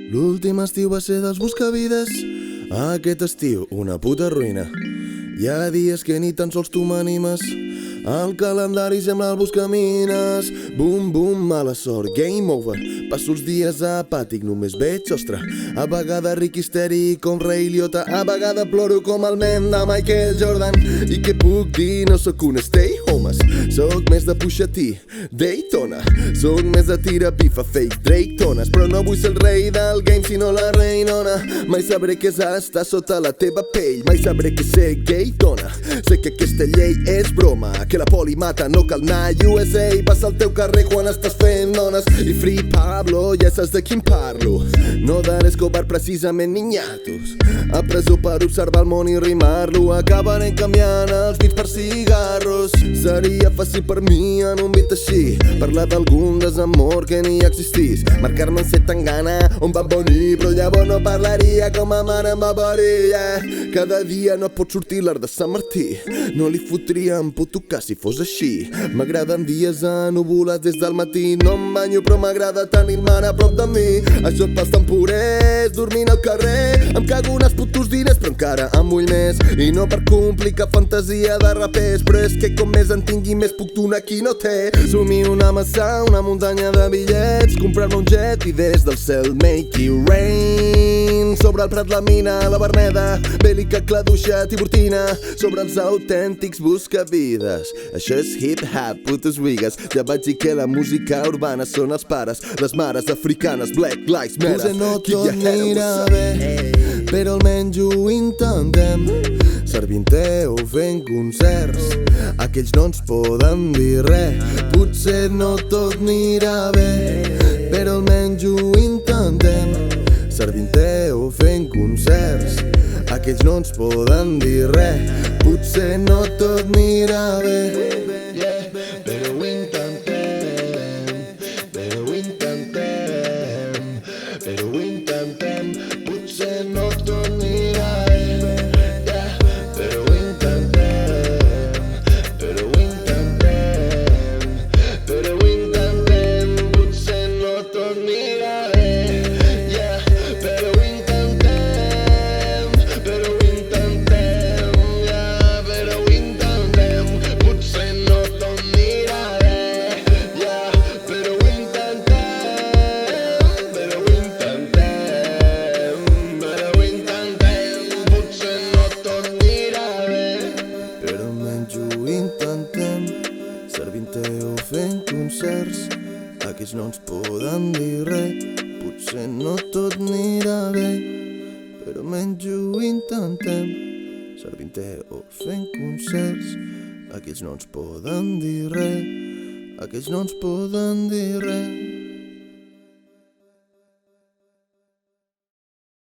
L'últim estiu va ser dels buscavides. Aquest estiu, una puta ruïna. Hi ha dies que ni tan sols tu m'animes. El calendari sembla el buscamines. Bum, bum, mala sort, game over. Passo els dies apàtic, només veig ostra. A vegades ric histèric com Ray Liotta. A vegades ploro com el nen de Michael Jordan. I què puc dir? No sóc un stay homes. Sóc més de Pusha T, Daytona. Sóc més de tira pifa, fake Drake tones. Però no vull ser el rei del game sinó la reinona. Mai sabré què és estar sota la teva pell. Mai sabré què és ser gay dona. Sé que aquesta llei és broma, que la poli mata, no cal anar a USA. Passa al teu carrer quan estàs fent dones. I Free Pablo, ja saps de quin parlo. No de l'Escobar, precisament niñatos. A presó per observar el món i rimar-lo. Acabarem canviant els beats per cigarros. Seria fàcil per mi en un beat així parlar d'algun desamor que ni existís. Marcar-me en ser tan gana on va venir, però llavors no parlaria com a mare em va parir, yeah. Cada dia no pot sortir l'art de Sant Martí. No li fotria en puto cas si fos així. M'agraden dies ennuvolats des del matí. No em banyo però m'agrada tenir-me a prop de mi. Això et pels temporers, dormint al carrer. Em cago en els putos diners però encara em vull més. I no per complicar fantasia de rapers, però és que com més en tingui més puc donar qui no té. Somio una massa, una muntanya de bitllets. Comprar-me un jet i des del cel make it rain. Sobre el Prat, la mina, la Verneda, Bèl·lica, Claduixa, Tiburtina. Sobre els autèntics buscavides. Això és hip-hop, putes wigues. Ja vaig dir que la música urbana són els pares, les mares africanes, Black Lives Matter. Potser no tot anirà bé, però almenys ho intentem. Servint-te o fent concerts, aquells no ens poden dir res. Potser no tot anirà bé, però almenys ho intentem. Servint-te o fent concerts, aquells no ens poden dir res. Potser no tot anirà bé, però ho intentem. Però ho intentem. Però ho intentem. Potser no tot anirà bé, però ho intentem. Però ho intentem. Però ho intentem. Potser no tot anirà bé. Servint-te o fent concerts, aquells no ens poden dir res. Potser no tot anirà bé, però almenys ho intentem. Servint-te o fent concerts, aquells no ens poden dir res. Aquells no ens poden dir res.